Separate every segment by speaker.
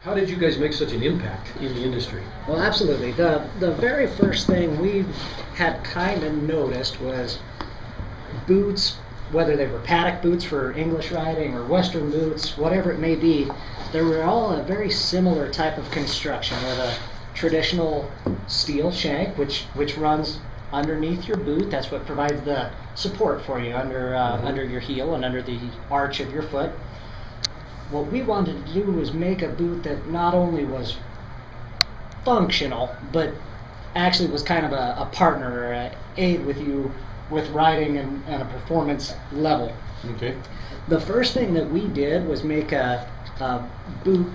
Speaker 1: How did you guys make such an impact in the industry?
Speaker 2: Well, absolutely. The very first thing we had kind of noticed was boots, whether they were paddock boots for English riding or Western boots, whatever it may be, they were all a very similar type of construction with a traditional steel shank, which runs underneath your boot. That's what provides the support for you under your heel and under the arch of your foot. What we wanted to do was make a boot that not only was functional, but actually was kind of a partner or an aid with you with riding and a performance level.
Speaker 1: Okay.
Speaker 2: The first thing that we did was make a boot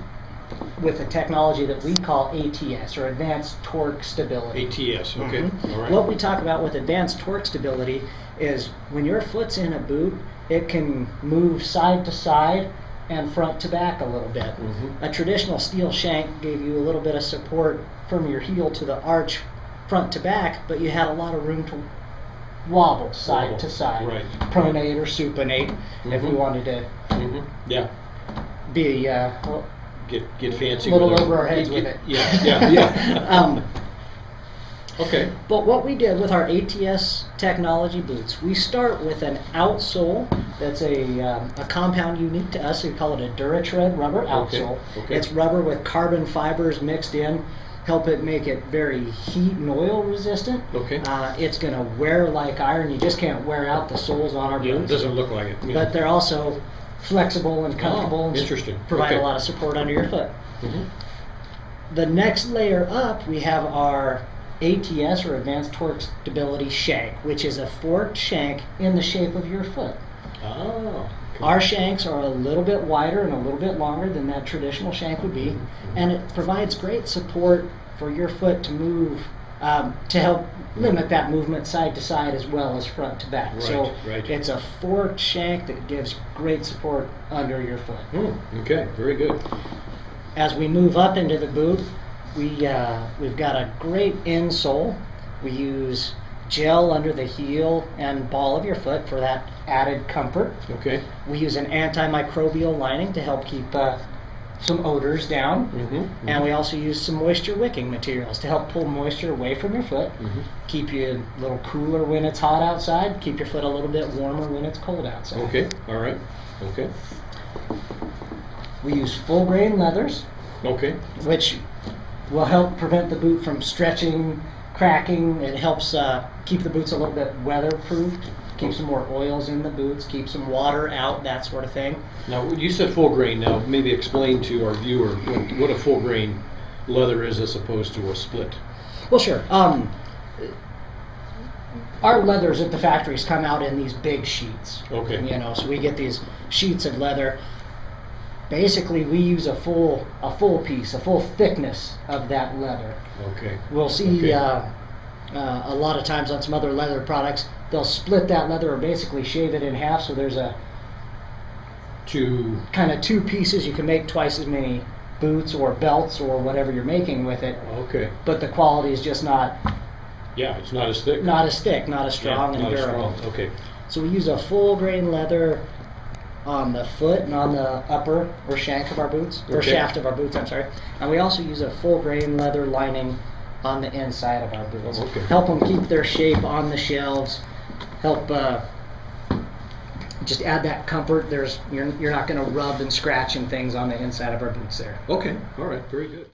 Speaker 2: with a technology that we call ATS, or Advanced Torque Stability.
Speaker 1: ATS, okay.
Speaker 2: Mm-hmm.
Speaker 1: All right.
Speaker 2: What we talk about with Advanced Torque Stability is when your foot's in a boot, it can move side to side and front to back a little bit.
Speaker 1: Mm-hmm.
Speaker 2: A traditional steel shank gave you a little bit of support from your heel to the arch front to back, but you had a lot of room to wobble side to side,
Speaker 1: right.
Speaker 2: pronate or supinate, if we wanted to
Speaker 1: Yeah.
Speaker 2: be
Speaker 1: Get fancy
Speaker 2: a little
Speaker 1: with it.
Speaker 2: over our heads with it.
Speaker 1: Yeah. Okay.
Speaker 2: But what we did with our ATS technology boots, we start with an outsole that's a compound unique to us. We call it a DuraTread rubber outsole.
Speaker 1: Okay.
Speaker 2: It's rubber with carbon fibers mixed in, help it make it very heat and oil resistant.
Speaker 1: Okay.
Speaker 2: It's going to wear like iron. You just can't wear out the soles on our
Speaker 1: Yeah, it
Speaker 2: boots.
Speaker 1: doesn't look like it. Yeah.
Speaker 2: But they're also flexible and comfortable and
Speaker 1: interesting.
Speaker 2: provide
Speaker 1: Okay.
Speaker 2: a lot of support under your foot.
Speaker 1: Mm-hmm.
Speaker 2: The next layer up, we have our ATS, or Advanced Torque Stability shank, which is a forked shank in the shape of your foot.
Speaker 1: Oh. Okay.
Speaker 2: Our shanks are a little bit wider and a little bit longer than that traditional shank would be, and it provides great support for your foot to move, to help limit that movement side to side as well as front to back. So it's a forked shank that gives great support under your foot.
Speaker 1: Okay, very good.
Speaker 2: As we move up into the boot, we've got a great insole. We use gel under the heel and ball of your foot for that added comfort.
Speaker 1: Okay.
Speaker 2: We use an anti-microbial lining to help keep some odors down. And we also use some moisture wicking materials to help pull moisture away from your foot, keep you a little cooler when it's hot outside, keep your foot a little bit warmer when it's cold outside.
Speaker 1: Okay, all right. Okay.
Speaker 2: We use full grain leathers,
Speaker 1: Okay.
Speaker 2: which will help prevent the boot from stretching, cracking. It helps keep the boots a little bit weatherproof, keep some more oils in the boots, keep some water out, that sort of thing.
Speaker 1: Now, you said full grain. Now, maybe explain to our viewer what a full grain leather is as opposed to a split.
Speaker 2: Well, sure. Our leathers at the factories come out in these big sheets.
Speaker 1: Okay.
Speaker 2: You know, so we get these sheets of leather. Basically, we use a full piece, a full thickness of that leather.
Speaker 1: Okay.
Speaker 2: We'll see a lot of times on some other leather products, they'll split that leather or basically shave it in half, so there's two pieces. You can make twice as many boots or belts or whatever you're making with it.
Speaker 1: Okay.
Speaker 2: But the quality is just not
Speaker 1: It's not as thick.
Speaker 2: not as thick, not as strong and durable.
Speaker 1: Okay.
Speaker 2: So we use a full grain leather on the foot and on the upper or shank of our boots, or shaft of our boots, I'm sorry. And we also use a full grain leather lining on the inside of our boots.
Speaker 1: Okay.
Speaker 2: Help them keep their shape on the shelves, help just add that comfort. You're not going to rub and scratch and things on the inside of our boots there.
Speaker 1: Okay, all right, very good.